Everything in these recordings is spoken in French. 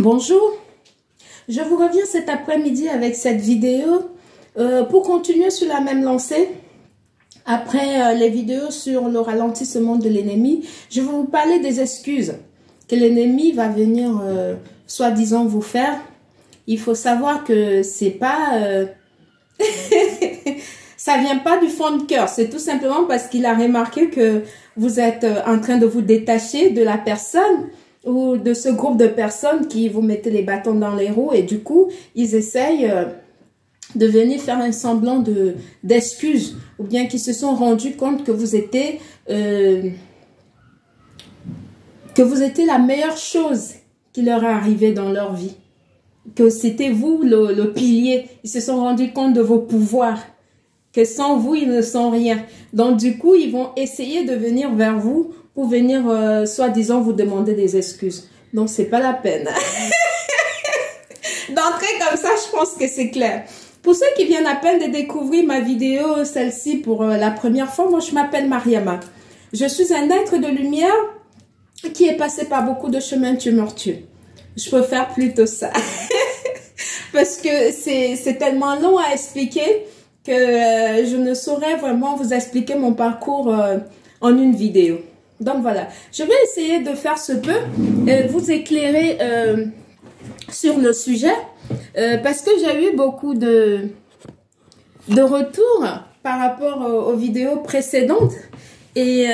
Bonjour, je vous reviens cet après-midi avec cette vidéo pour continuer sur la même lancée. Après les vidéos sur le ralentissement de l'ennemi, je vais vous parler des excuses que l'ennemi va venir soi-disant vous faire. Il faut savoir que c'est pas... ça vient pas du fond de cœur, c'est tout simplement parce qu'il a remarqué que vous êtes en train de vous détacher de la personne ou de ce groupe de personnes qui vous mettez les bâtons dans les roues et du coup, ils essayent de venir faire un semblant d'excuses ou bien qu'ils se sont rendus compte que vous étiez la meilleure chose qui leur est arrivée dans leur vie. Que c'était vous le pilier. Ils se sont rendus compte de vos pouvoirs. Que sans vous, ils ne sont rien. Donc, du coup, ils vont essayer de venir vers vous pour venir, soi-disant, vous demander des excuses. Donc, c'est pas la peine. D'entrer comme ça, je pense que c'est clair. Pour ceux qui viennent à peine de découvrir ma vidéo, celle-ci pour la première fois, moi, je m'appelle Mariama. Je suis un être de lumière qui est passé par beaucoup de chemins tumultueux. Je peux faire plutôt ça. Parce que c'est tellement long à expliquer que je ne saurais vraiment vous expliquer mon parcours en une vidéo. Donc voilà, je vais essayer de faire ce peu, vous éclairer sur le sujet, parce que j'ai eu beaucoup de retours par rapport aux vidéos précédentes. Et,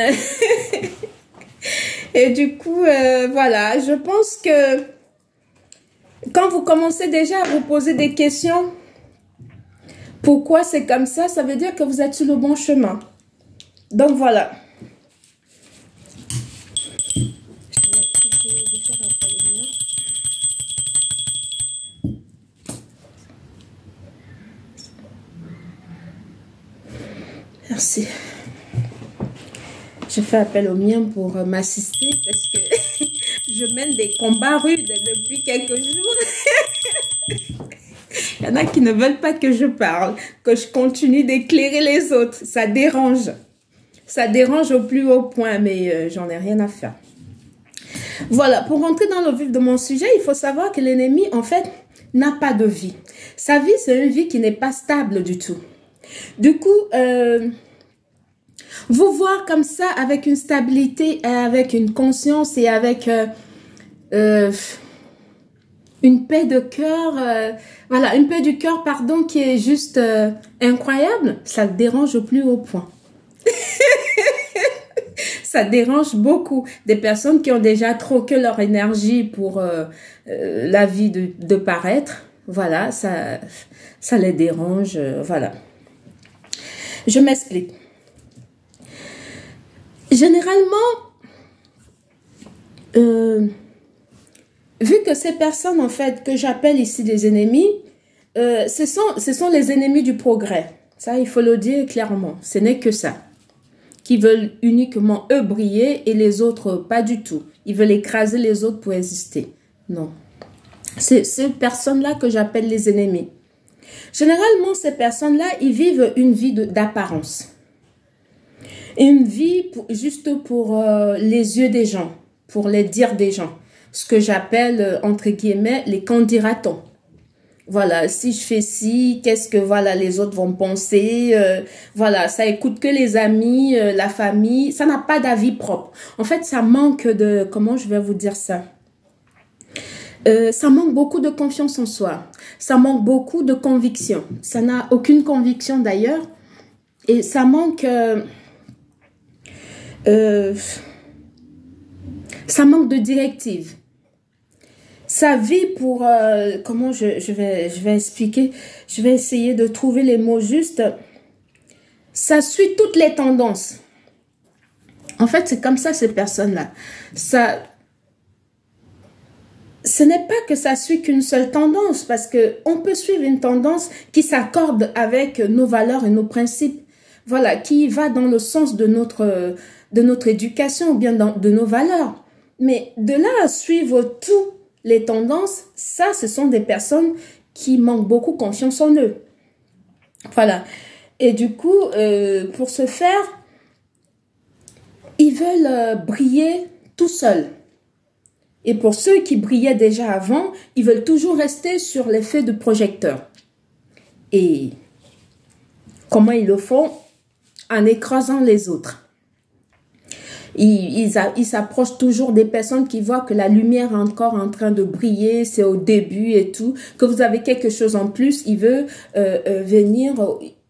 et du coup, voilà, je pense que quand vous commencez déjà à vous poser des questions, pourquoi c'est comme ça veut dire que vous êtes sur le bon chemin. Donc voilà. Je vais essayer de faire un peu le mien. Merci. Je fais appel au mien pour m'assister parce que je mène des combats rudes depuis quelques jours. Il y en a qui ne veulent pas que je parle, que je continue d'éclairer les autres. Ça dérange. Ça dérange au plus haut point, mais j'en ai rien à faire. Voilà, pour rentrer dans le vif de mon sujet, il faut savoir que l'ennemi, en fait, n'a pas de vie. Sa vie, c'est une vie qui n'est pas stable du tout. Du coup, vous voir comme ça, avec une stabilité, avec une conscience et avec une paix de cœur, voilà, une paix du cœur, pardon, qui est juste incroyable, ça le dérange au plus haut point. Ça dérange beaucoup des personnes qui ont déjà troqué leur énergie pour la vie de paraître. Voilà, ça les dérange, voilà. Je m'explique. Généralement, vu que ces personnes, en fait, que j'appelle ici des ennemis, ce sont les ennemis du progrès. Ça, il faut le dire clairement. Ce n'est que ça. Qui veulent uniquement eux briller et les autres pas du tout. Ils veulent écraser les autres pour exister. Non. C'est ces personnes-là que j'appelle les ennemis. Généralement, ces personnes-là, ils vivent une vie d'apparence. Une vie juste pour les yeux des gens, pour les dires des gens. Ce que j'appelle, entre guillemets, les qu'en-dira-t-on. Voilà, si je fais ci, qu'est-ce que voilà les autres vont penser, voilà, ça écoute que les amis, la famille, ça n'a pas d'avis propre. En fait, ça manque de, comment je vais vous dire ça, ça manque beaucoup de confiance en soi, ça manque beaucoup de conviction, ça n'a aucune conviction d'ailleurs, et ça manque, ça manque de directive. Sa vie pour, comment je vais expliquer, je vais essayer de trouver les mots justes. Ça suit toutes les tendances. En fait, c'est comme ça ces personnes-là. Ce n'est pas que ça suit qu'une seule tendance, parce qu'on peut suivre une tendance qui s'accorde avec nos valeurs et nos principes. Voilà, qui va dans le sens de notre éducation ou bien de nos valeurs. Mais de là à suivre tout, les tendances, ça, ce sont des personnes qui manquent beaucoup confiance en eux. Voilà. Et du coup, pour ce faire, ils veulent briller tout seuls. Et pour ceux qui brillaient déjà avant, ils veulent toujours rester sur l'effet de projecteur. Et comment ils le font? En écrasant les autres. Ils s'approchent toujours des personnes qui voient que la lumière est encore en train de briller, c'est au début et tout, que vous avez quelque chose en plus, ils veulent venir,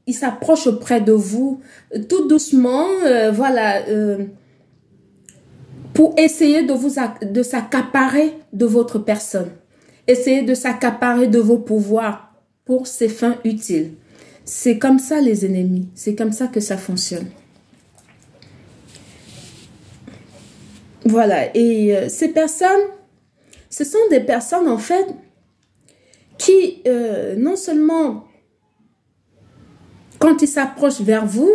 ils s'approchent auprès de vous tout doucement, voilà, pour essayer de s'accaparer de votre personne, essayer de s'accaparer de vos pouvoirs pour ses fins utiles. C'est comme ça les ennemis, c'est comme ça que ça fonctionne. Voilà, et ces personnes, ce sont des personnes en fait qui non seulement quand ils s'approchent vers vous,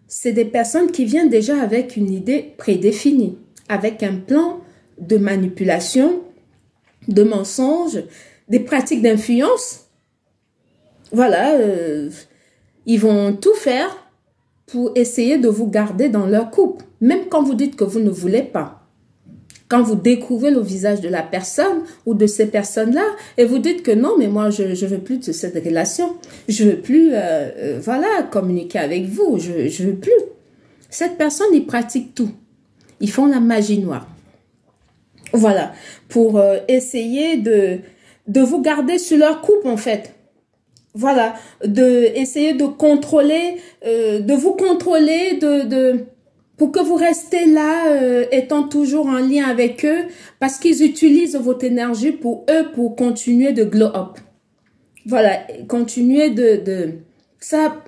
c'est des personnes qui viennent déjà avec une idée prédéfinie, avec un plan de manipulation, de mensonge, des pratiques d'influence. Voilà, ils vont tout faire pour essayer de vous garder dans leur couple, même quand vous dites que vous ne voulez pas. Quand vous découvrez le visage de la personne ou de ces personnes-là et vous dites que non, mais moi, je ne veux plus de cette relation. Je ne veux plus, voilà, communiquer avec vous. Je ne veux plus. Cette personne, ils pratiquent tout. Ils font la magie noire. Voilà, pour essayer de vous garder sur leur couple, en fait. Voilà, essayer de contrôler, de vous contrôler, pour que vous restez là, étant toujours en lien avec eux, parce qu'ils utilisent votre énergie pour eux, pour continuer de glow up. Voilà, continuer ça,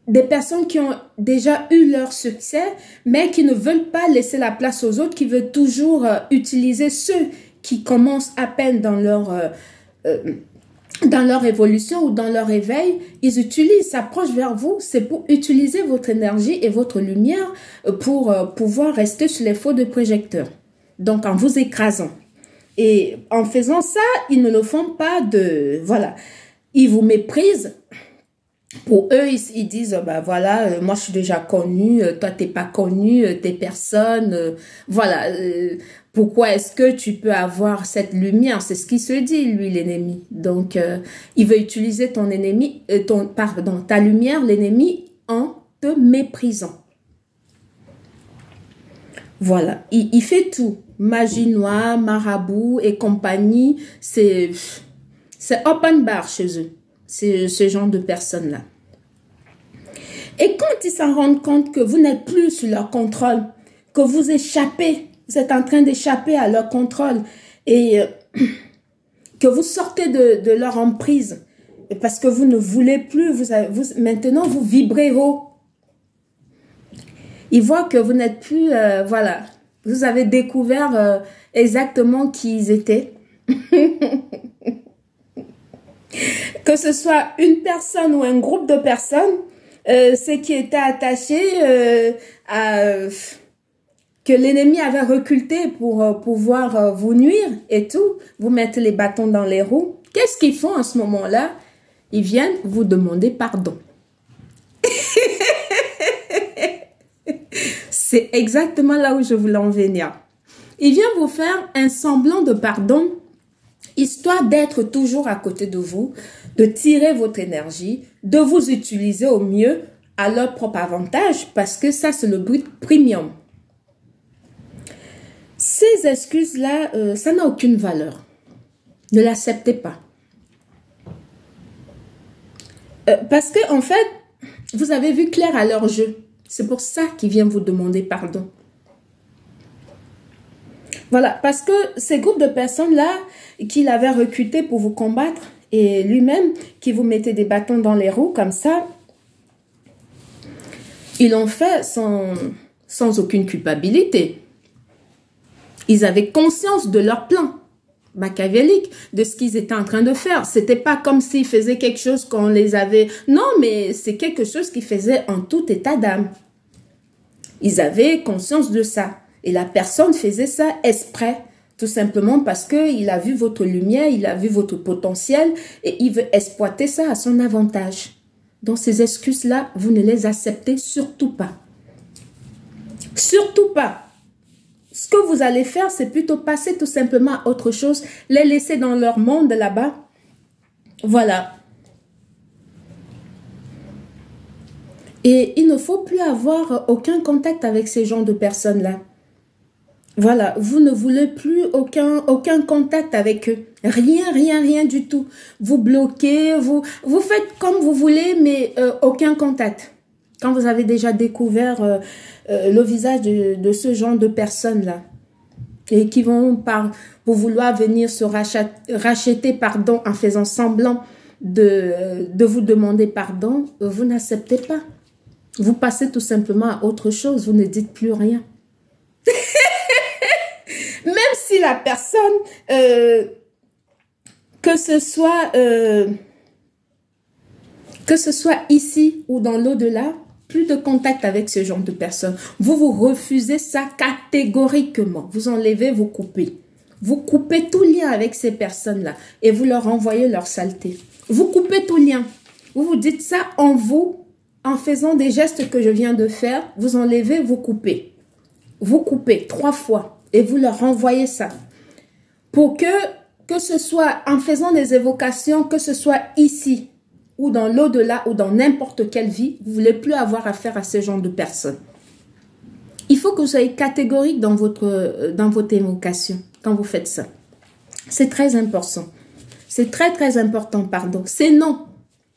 des personnes qui ont déjà eu leur succès, mais qui ne veulent pas laisser la place aux autres, qui veulent toujours utiliser ceux qui commencent à peine dans leur évolution ou dans leur éveil, ils s'approchent vers vous, c'est pour utiliser votre énergie et votre lumière pour pouvoir rester sur les feux de projecteur. Donc, en vous écrasant. Et en faisant ça, ils ne le font pas voilà, ils vous méprisent. Pour eux, ils disent, bah voilà, moi je suis déjà connu, toi t'es pas connu, t'es personne, voilà. Pourquoi est-ce que tu peux avoir cette lumière? C'est ce qui se dit, lui, l'ennemi. Donc, il veut utiliser ton ennemi, ta lumière, l'ennemi, en te méprisant. Voilà, il fait tout. Magie noire, marabout et compagnie, c'est open bar chez eux. C'est ce genre de personnes-là. Et quand ils s'en rendent compte que vous n'êtes plus sous leur contrôle, que vous échappez, vous êtes en train d'échapper à leur contrôle et que vous sortez de leur emprise parce que vous ne voulez plus, maintenant vous vibrez haut. Ils voient que vous n'êtes plus, voilà, vous avez découvert exactement qui ils étaient. Que ce soit une personne ou un groupe de personnes, ceux qui étaient attachés que l'ennemi avait reculé pour pouvoir vous nuire et tout, vous mettre les bâtons dans les roues. Qu'est-ce qu'ils font à ce moment-là? Ils viennent vous demander pardon. C'est exactement là où je voulais en venir. Ils viennent vous faire un semblant de pardon, histoire d'être toujours à côté de vous, de tirer votre énergie, de vous utiliser au mieux à leur propre avantage, parce que ça, c'est le but premium. Ces excuses-là, ça n'a aucune valeur. Ne l'acceptez pas. Parce que, en fait, vous avez vu clair à leur jeu. C'est pour ça qu'ils viennent vous demander pardon. Voilà, parce que ces groupes de personnes-là, qu'il avait recruté pour vous combattre, et lui-même, qui vous mettait des bâtons dans les roues comme ça, ils l'ont fait sans aucune culpabilité. Ils avaient conscience de leur plan machiavélique, de ce qu'ils étaient en train de faire. C'était pas comme s'ils faisaient quelque chose qu'on les avait... Non, mais c'est quelque chose qu'ils faisaient en tout état d'âme. Ils avaient conscience de ça. Et la personne faisait ça exprès, tout simplement parce qu'il a vu votre lumière, il a vu votre potentiel et il veut exploiter ça à son avantage. Donc ces excuses-là, vous ne les acceptez surtout pas. Surtout pas. ce que vous allez faire, c'est plutôt passer tout simplement à autre chose, les laisser dans leur monde là-bas. Voilà. Et il ne faut plus avoir aucun contact avec ces genres de personnes-là. Voilà, vous ne voulez plus aucun contact avec eux. Rien du tout. Vous bloquez, vous faites comme vous voulez, mais aucun contact. Quand vous avez déjà découvert le visage de ce genre de personnes-là, et qui vont pour vouloir venir se racheter pardon en faisant semblant de vous demander pardon, vous n'acceptez pas. Vous passez tout simplement à autre chose, vous ne dites plus rien. Même si la personne, que ce soit ici ou dans l'au-delà, plus de contact avec ce genre de personnes. Vous refusez ça catégoriquement. Vous enlevez, vous coupez. Vous coupez tout lien avec ces personnes-là et vous leur envoyez leur saleté. Vous coupez tout lien. Vous vous dites ça en vous, en faisant des gestes que je viens de faire. Vous enlevez, vous coupez. Vous coupez 3 fois et vous leur renvoyez ça. Pour que ce soit en faisant des évocations, que ce soit ici ou dans l'au-delà ou dans n'importe quelle vie, vous ne voulez plus avoir affaire à ce genre de personnes. Il faut que vous soyez catégorique dans votre évocation quand vous faites ça. C'est très important. C'est très important, pardon. C'est non.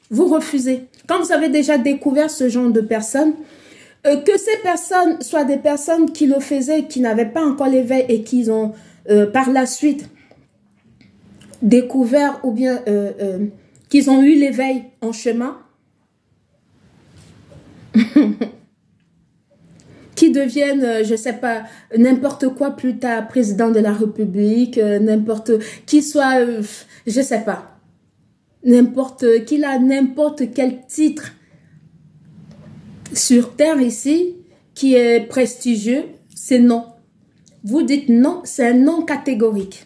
Vous refusez. Quand vous avez déjà découvert ce genre de personnes, que ces personnes soient des personnes qui le faisaient, qui n'avaient pas encore l'éveil et qui ont par la suite découvert ou bien qu'ils ont eu l'éveil en chemin, qui deviennent, je sais pas, n'importe quoi plus tard, président de la République, qui soit, je sais pas, qu'il a n'importe quel titre sur terre ici, qui est prestigieux, c'est non. Vous dites non, c'est un non catégorique.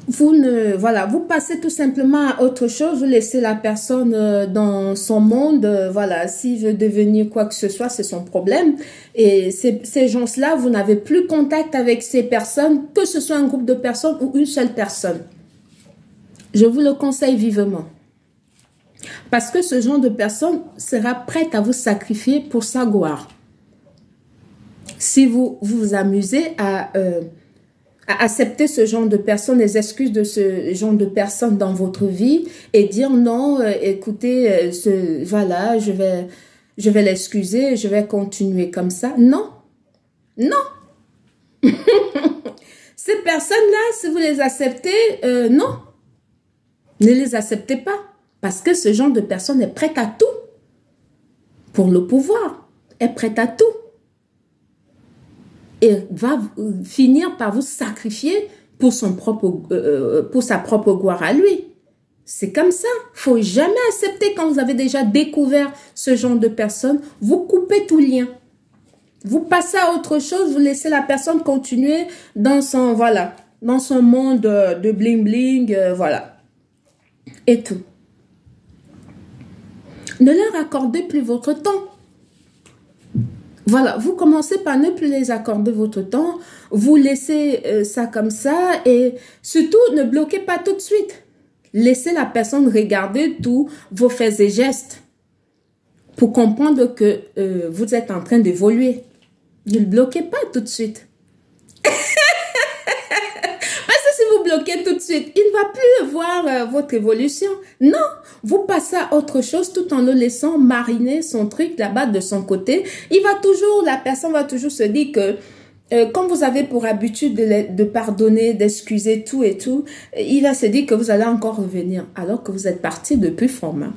Vous passez tout simplement à autre chose, vous laissez la personne dans son monde, voilà, s'il veut devenir quoi que ce soit, c'est son problème. Et ces gens-là, vous n'avez plus contact avec ces personnes, que ce soit un groupe de personnes ou une seule personne. Je vous le conseille vivement. Parce que ce genre de personne sera prête à vous sacrifier pour sa gloire. Si vous vous amusez à accepter ce genre de personnes, les excuses de ce genre de personnes dans votre vie et dire non, écoutez, voilà, je vais l'excuser, je vais continuer comme ça. Non, non. Ces personnes-là, si vous les acceptez, non, ne les acceptez pas. Parce que ce genre de personne est prête à tout pour le pouvoir, est prête à tout. Et va finir par vous sacrifier pour sa propre gloire à lui. C'est comme ça. Faut jamais accepter quand vous avez déjà découvert ce genre de personne. Vous coupez tout lien. Vous passez à autre chose. Vous laissez la personne continuer dans son, voilà, dans son monde de bling bling, voilà. Et tout. Ne leur accordez plus votre temps. Voilà, vous commencez par ne plus les accorder votre temps, vous laissez ça comme ça et surtout ne bloquez pas tout de suite. Laissez la personne regarder tous vos faits et gestes pour comprendre que vous êtes en train d'évoluer. Ne le bloquez pas tout de suite. Parce que si vous bloquez tout de suite, il ne va plus voir votre évolution. Non, vous passez à autre chose tout en le laissant mariner son truc là-bas de son côté. La personne va toujours se dire que comme vous avez pour habitude de pardonner, d'excuser tout et tout, il va se dire que vous allez encore revenir alors que vous êtes parti depuis format.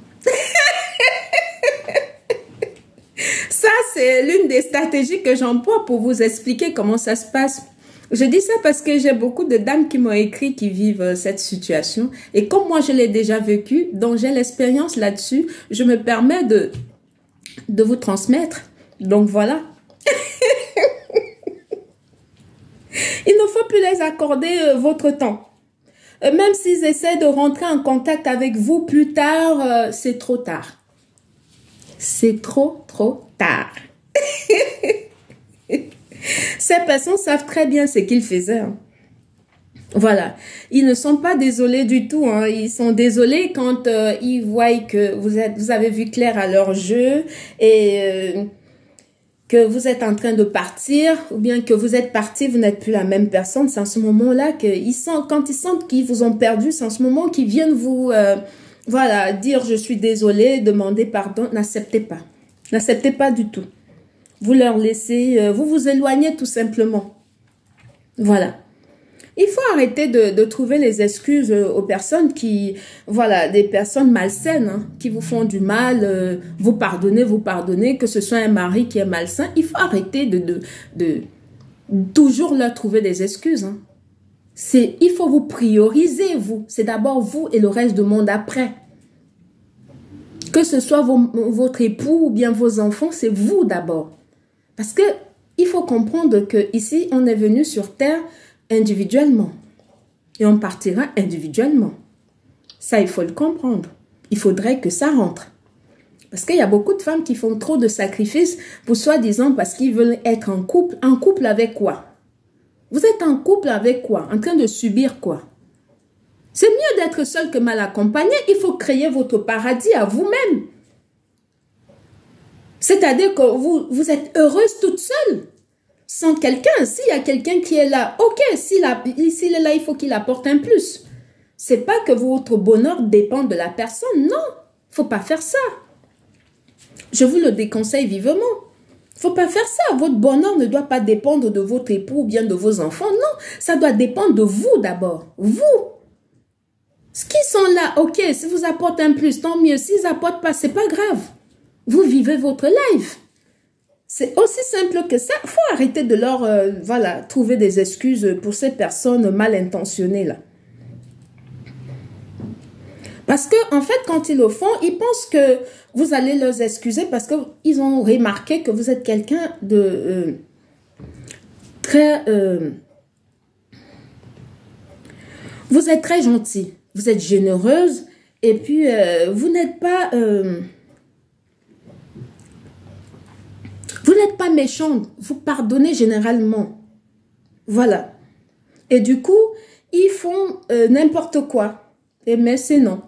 Ça, c'est l'une des stratégies que j'emploie pour vous expliquer comment ça se passe. Je dis ça parce que j'ai beaucoup de dames qui m'ont écrit qui vivent cette situation. Et comme moi, je l'ai déjà vécu, donc j'ai l'expérience là-dessus, je me permets de vous transmettre. Donc voilà. Il ne faut plus les accorder votre temps. Même s'ils essaient de rentrer en contact avec vous plus tard, c'est trop tard. C'est trop tard. Ces personnes savent très bien ce qu'ils faisaient. Hein. Voilà. Ils ne sont pas désolés du tout. Hein. Ils sont désolés quand ils voient que vous avez vu clair à leur jeu et que vous êtes en train de partir ou bien que vous êtes parti, vous n'êtes plus la même personne. C'est en ce moment-là quand ils sentent qu'ils vous ont perdu, c'est en ce moment qu'ils viennent vous, voilà, dire je suis désolé, demander pardon. N'acceptez pas. N'acceptez pas du tout. Vous leur laissez, vous vous éloignez tout simplement. Voilà. Il faut arrêter de trouver les excuses aux personnes voilà, des personnes malsaines, hein, qui vous font du mal, vous pardonnez, que ce soit un mari qui est malsain. Il faut arrêter de toujours leur trouver des excuses. Hein. Il faut vous prioriser, vous. C'est d'abord vous et le reste du monde après. Que ce soit votre époux ou bien vos enfants, c'est vous d'abord. Parce que il faut comprendre que ici, on est venu sur Terre individuellement. Et on partira individuellement. Ça, il faut le comprendre. Il faudrait que ça rentre. Parce qu'il y a beaucoup de femmes qui font trop de sacrifices pour soi-disant parce qu'ils veulent être en couple. En couple avec quoi? Vous êtes en couple avec quoi? En train de subir quoi? C'est mieux d'être seul que mal accompagné. Il faut créer votre paradis à vous-même. C'est-à-dire que vous êtes heureuse toute seule. Sans quelqu'un, s'il y a quelqu'un qui est là, ok, s'il est là, il faut qu'il apporte un plus. C'est pas que votre bonheur dépend de la personne, non. Faut pas faire ça. Je vous le déconseille vivement. Faut pas faire ça. Votre bonheur ne doit pas dépendre de votre époux ou bien de vos enfants, non. Ça doit dépendre de vous d'abord. Vous. Ce qui sont là, ok, si vous apportez un plus, tant mieux. S'ils apportent pas, c'est pas grave. Vous vivez votre life. C'est aussi simple que ça. Il faut arrêter de leur voilà, trouver des excuses pour ces personnes mal intentionnées là. Parce que en fait, quand ils le font, ils pensent que vous allez leur excuser parce qu'ils ont remarqué que vous êtes quelqu'un de très... vous êtes très gentil, vous êtes généreuse et puis vous n'êtes pas... vous n'êtes pas méchante, vous pardonnez généralement. Voilà. Et du coup, ils font n'importe quoi. Et mais c'est non.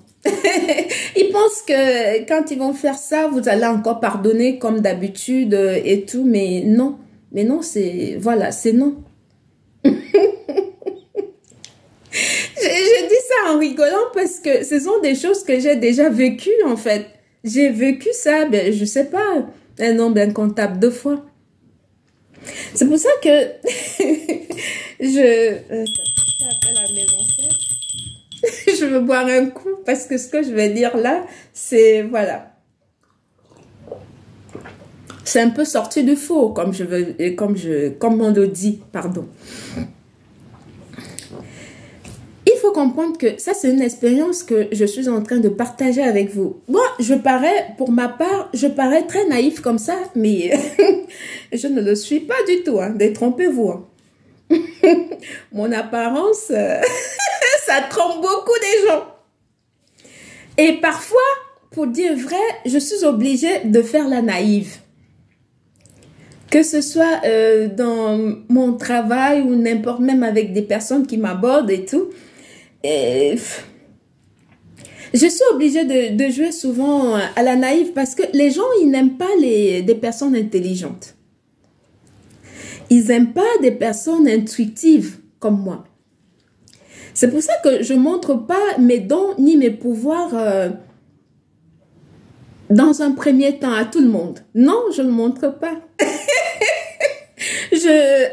Ils pensent que quand ils vont faire ça, vous allez encore pardonner comme d'habitude et tout. Mais non. Mais non, c'est... Voilà, c'est non. Je dis ça en rigolant parce que ce sont des choses que j'ai déjà vécues en fait. J'ai vécu ça, ben, je sais pas... un nombre incontable de fois. C'est pour ça que je appelle à mes ancêtres. Je veux boire un coup parce que ce que je vais dire là, c'est voilà. C'est un peu sorti du faux, comme on le dit, pardon. Il faut comprendre que ça, c'est une expérience que je suis en train de partager avec vous. Moi, pour ma part, je parais très naïf comme ça, mais je ne le suis pas du tout. Hein, détrompez-vous. Hein. Mon apparence, ça trompe beaucoup des gens. Et parfois, pour dire vrai, je suis obligée de faire la naïve. Que ce soit dans mon travail ou n'importe, même avec des personnes qui m'abordent et tout. Et je suis obligée de jouer souvent à la naïve parce que les gens, ils n'aiment pas des personnes intelligentes. Ils n'aiment pas des personnes intuitives comme moi. C'est pour ça que je ne montre pas mes dons ni mes pouvoirs dans un premier temps à tout le monde. Non, je ne le montre pas.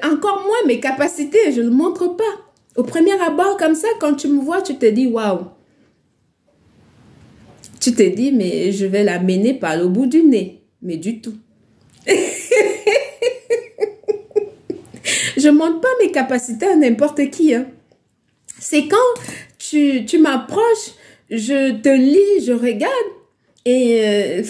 Encore moins mes capacités, je ne le montre pas. Au premier abord, comme ça, quand tu me vois, tu te dis, waouh. Tu te dis, mais je vais la mener par le bout du nez. Mais du tout. Je ne montre pas mes capacités à n'importe qui. Hein. C'est quand tu m'approches, je te lis, je regarde et...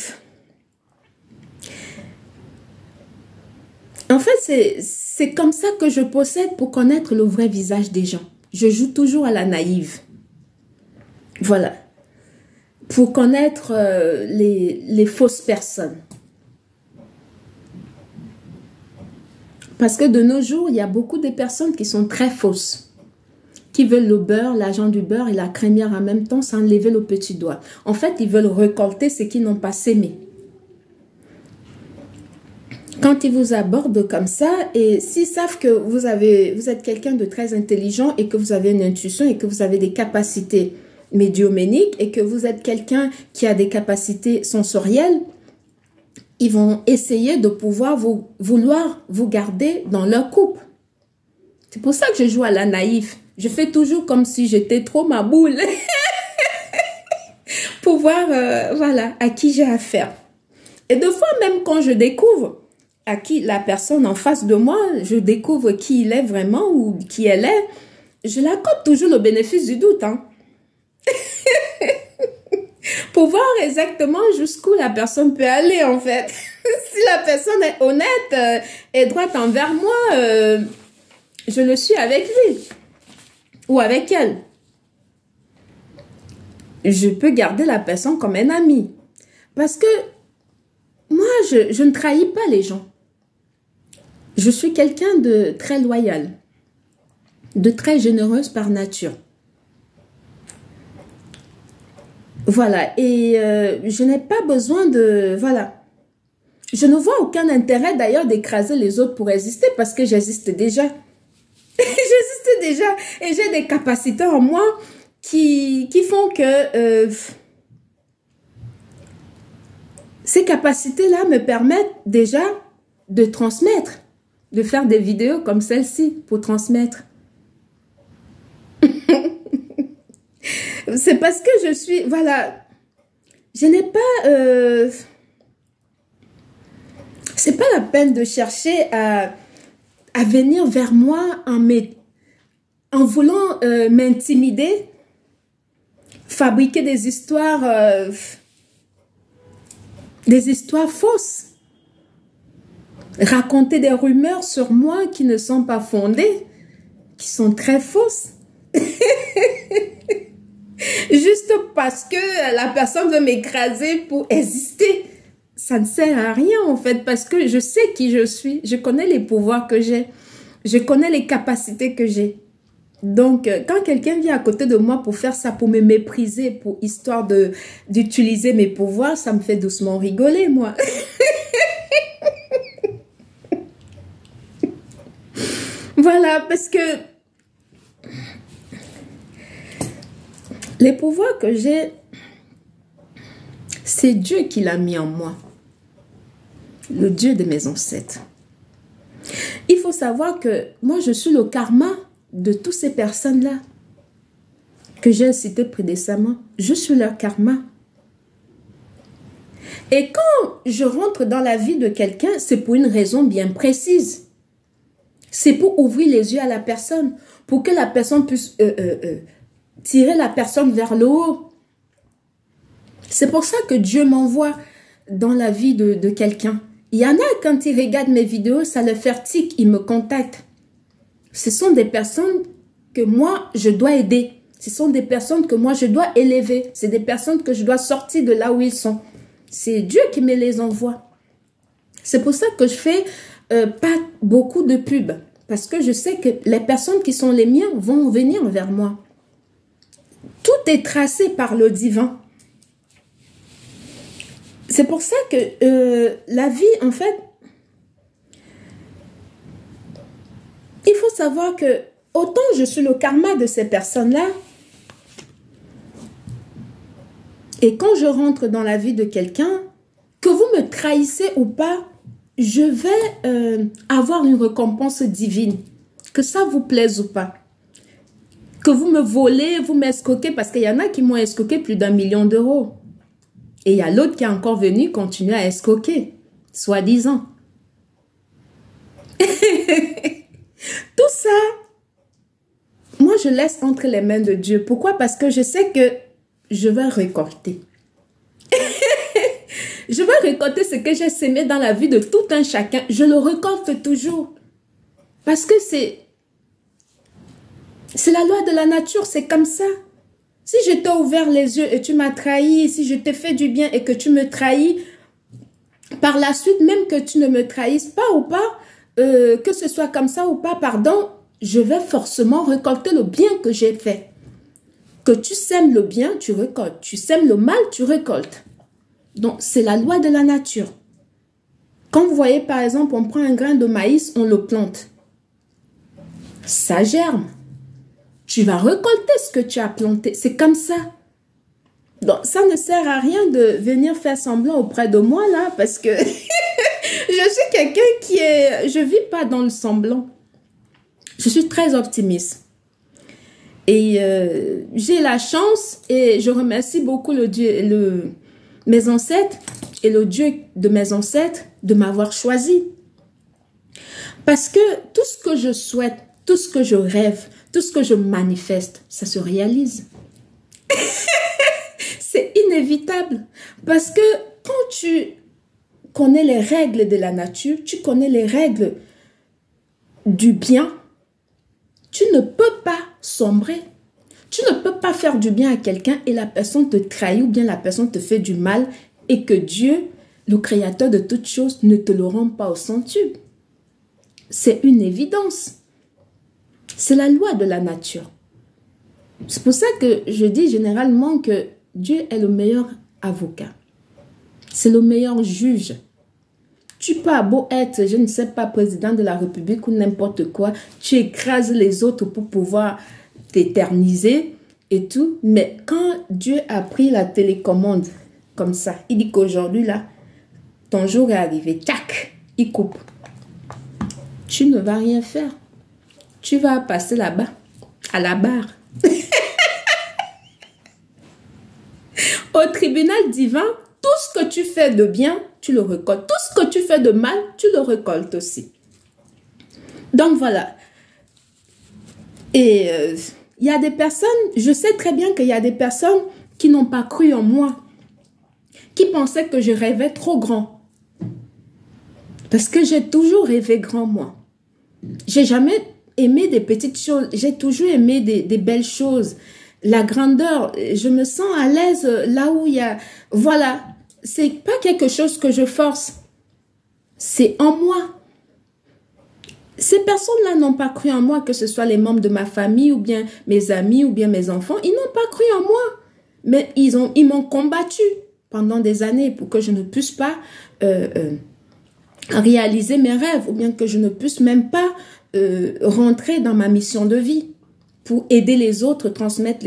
en fait, c'est comme ça que je procède pour connaître le vrai visage des gens. Je joue toujours à la naïve. Voilà. Pour connaître les fausses personnes. Parce que de nos jours, il y a beaucoup de personnes qui sont très fausses, qui veulent le beurre, l'argent du beurre et la crémière en même temps sans lever le petit doigt. En fait, ils veulent récolter ce qu'ils n'ont pas sémé. Quand ils vous abordent comme ça, et s'ils savent que vous êtes quelqu'un de très intelligent et que vous avez une intuition et que vous avez des capacités médiumniques et que vous êtes quelqu'un qui a des capacités sensorielles, ils vont essayer de vouloir vous garder dans leur couple. C'est pour ça que je joue à la naïve. Je fais toujours comme si j'étais trop ma boule. Pour voir, voilà, à qui j'ai affaire. Et des fois, même quand je découvre à qui la personne en face de moi, je découvre qui il est vraiment ou qui elle est, je l'accorde toujours le bénéfice du doute, hein. Pour voir exactement jusqu'où la personne peut aller, en fait. Si la personne est honnête et droite envers moi, je le suis avec lui ou avec elle. Je peux garder la personne comme un ami. Parce que moi, je ne trahis pas les gens. Je suis quelqu'un de très loyal, de très généreuse par nature. Voilà, et je n'ai pas besoin de... Voilà. Je ne vois aucun intérêt d'ailleurs d'écraser les autres pour exister parce que j'existe déjà. J'existe déjà et j'ai des capacités en moi qui font que ces capacités-là me permettent déjà de transmettre, de faire des vidéos comme celle-ci pour transmettre. C'est parce que je suis, voilà, je n'ai pas, c'est pas la peine de chercher à venir vers moi en voulant m'intimider, fabriquer des histoires fausses, raconter des rumeurs sur moi qui ne sont pas fondées, qui sont très fausses. Juste parce que la personne veut m'écraser pour exister. Ça ne sert à rien en fait parce que je sais qui je suis. Je connais les pouvoirs que j'ai. Je connais les capacités que j'ai. Donc, quand quelqu'un vient à côté de moi pour faire ça, pour me mépriser, pour histoire d'utiliser mes pouvoirs, ça me fait doucement rigoler, moi. Voilà, parce que les pouvoirs que j'ai, c'est Dieu qui l'a mis en moi. Le Dieu de mes ancêtres. Il faut savoir que moi, je suis le karma de toutes ces personnes-là que j'ai citées précédemment. Je suis leur karma. Et quand je rentre dans la vie de quelqu'un, c'est pour une raison bien précise. C'est pour ouvrir les yeux à la personne, pour que la personne puisse tirer la personne vers le haut. C'est pour ça que Dieu m'envoie dans la vie de quelqu'un. Il y en a, quand ils regardent mes vidéos, ça leur fait tic, ils me contactent. Ce sont des personnes que moi, je dois aider. Ce sont des personnes que moi, je dois élever. C'est des personnes que je dois sortir de là où ils sont. C'est Dieu qui me les envoie. C'est pour ça que je fais pas beaucoup de pubs. Parce que je sais que les personnes qui sont les miens vont venir vers moi. Tout est tracé par le divin. C'est pour ça que la vie, en fait, il faut savoir que autant je suis le karma de ces personnes-là, et quand je rentre dans la vie de quelqu'un, que vous me trahissez ou pas, je vais avoir une récompense divine. Que ça vous plaise ou pas. Que vous me volez, vous m'escroquez, parce qu'il y en a qui m'ont escroqué plus d'1 million d'euros. Et il y a l'autre qui est encore venu continuer à escroquer, soi-disant. Tout ça, moi je laisse entre les mains de Dieu. Pourquoi? Parce que je sais que je vais récolter. Je vais récolter ce que j'ai sémé dans la vie de tout un chacun. Je le récolte toujours. Parce que c'est la loi de la nature, c'est comme ça. Si je t'ai ouvert les yeux et tu m'as trahi, si je t'ai fait du bien et que tu me trahis, par la suite, même que tu ne me trahisses pas ou pas, que ce soit comme ça ou pas, pardon, je vais forcément récolter le bien que j'ai fait. Que tu sèmes le bien, tu récoltes. Tu sèmes le mal, tu récoltes. Donc, c'est la loi de la nature. Quand vous voyez, par exemple, on prend un grain de maïs, on le plante. Ça germe. Tu vas récolter ce que tu as planté. C'est comme ça. Donc, ça ne sert à rien de venir faire semblant auprès de moi, là, parce que je suis quelqu'un qui est... Je ne vis pas dans le semblant. Je suis très optimiste. Et j'ai la chance, et je remercie beaucoup mes ancêtres et le Dieu de mes ancêtres de m'avoir choisi. Parce que tout ce que je souhaite, tout ce que je rêve, tout ce que je manifeste, ça se réalise. C'est inévitable. Parce que quand tu connais les règles de la nature, tu connais les règles du bien, tu ne peux pas sombrer. Tu ne peux pas faire du bien à quelqu'un et la personne te trahit ou bien la personne te fait du mal et que Dieu, le créateur de toutes choses, ne te le rend pas au centuple. C'est une évidence. C'est la loi de la nature. C'est pour ça que je dis généralement que Dieu est le meilleur avocat. C'est le meilleur juge. Tu peux beau être, je ne sais pas, président de la République ou n'importe quoi, tu écrases les autres pour pouvoir t'éterniser et tout. Mais quand Dieu a pris la télécommande comme ça, il dit qu'aujourd'hui, là, ton jour est arrivé, tac, il coupe. Tu ne vas rien faire. Tu vas passer là-bas, à la barre. Au tribunal divin, tout ce que tu fais de bien, tu le récoltes. Tout ce que tu fais de mal, tu le récoltes aussi. Donc voilà. Et il y a des personnes, je sais très bien qu'il y a des personnes qui n'ont pas cru en moi, qui pensaient que je rêvais trop grand. Parce que j'ai toujours rêvé grand, moi. J'ai jamais aimé des petites choses. J'ai toujours aimé des belles choses. La grandeur, je me sens à l'aise là où il y a... Voilà, c'est pas quelque chose que je force. C'est en moi. Ces personnes-là n'ont pas cru en moi, que ce soit les membres de ma famille ou bien mes amis ou bien mes enfants. Ils n'ont pas cru en moi. Mais ils m'ont combattu pendant des années pour que je ne puisse pas réaliser mes rêves ou bien que je ne puisse même pas rentrer dans ma mission de vie pour aider les autres, transmettre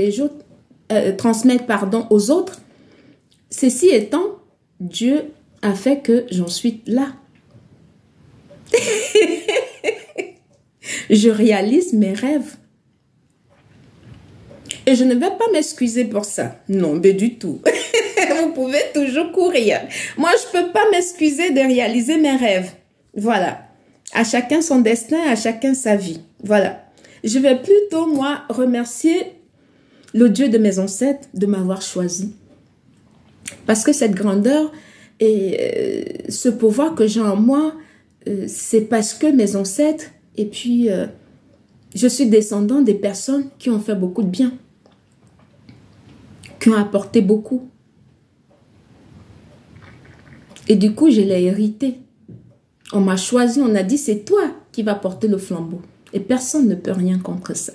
aux autres. Ceci étant, Dieu a fait que j'en suis là. Je réalise mes rêves. Et je ne vais pas m'excuser pour ça. Non, mais du tout. Vous pouvez toujours courir. Moi, je ne peux pas m'excuser de réaliser mes rêves. Voilà. À chacun son destin, à chacun sa vie. Voilà. Je vais plutôt, moi, remercier le Dieu de mes ancêtres de m'avoir choisi. Parce que cette grandeur et ce pouvoir que j'ai en moi, c'est parce que mes ancêtres, et puis je suis descendant des personnes qui ont fait beaucoup de bien, qui ont apporté beaucoup. Et du coup, je l'ai hérité. On m'a choisi, on a dit, c'est toi qui vas porter le flambeau. Et personne ne peut rien contre ça.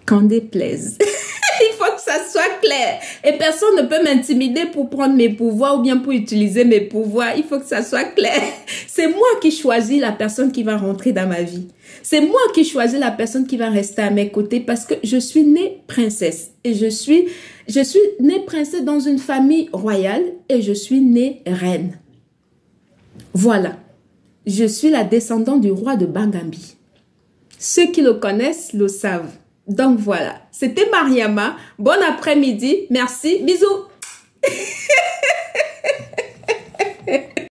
Qu'en déplaise. Il faut que ça soit clair. Et personne ne peut m'intimider pour prendre mes pouvoirs ou bien pour utiliser mes pouvoirs. Il faut que ça soit clair. C'est moi qui choisis la personne qui va rentrer dans ma vie. C'est moi qui choisis la personne qui va rester à mes côtés parce que je suis née princesse. Et je suis née princesse dans une famille royale et je suis née reine. Voilà. Je suis la descendante du roi de Bangambi. Ceux qui le connaissent le savent. Donc voilà, c'était Mariama. Bon après-midi. Merci. Bisous.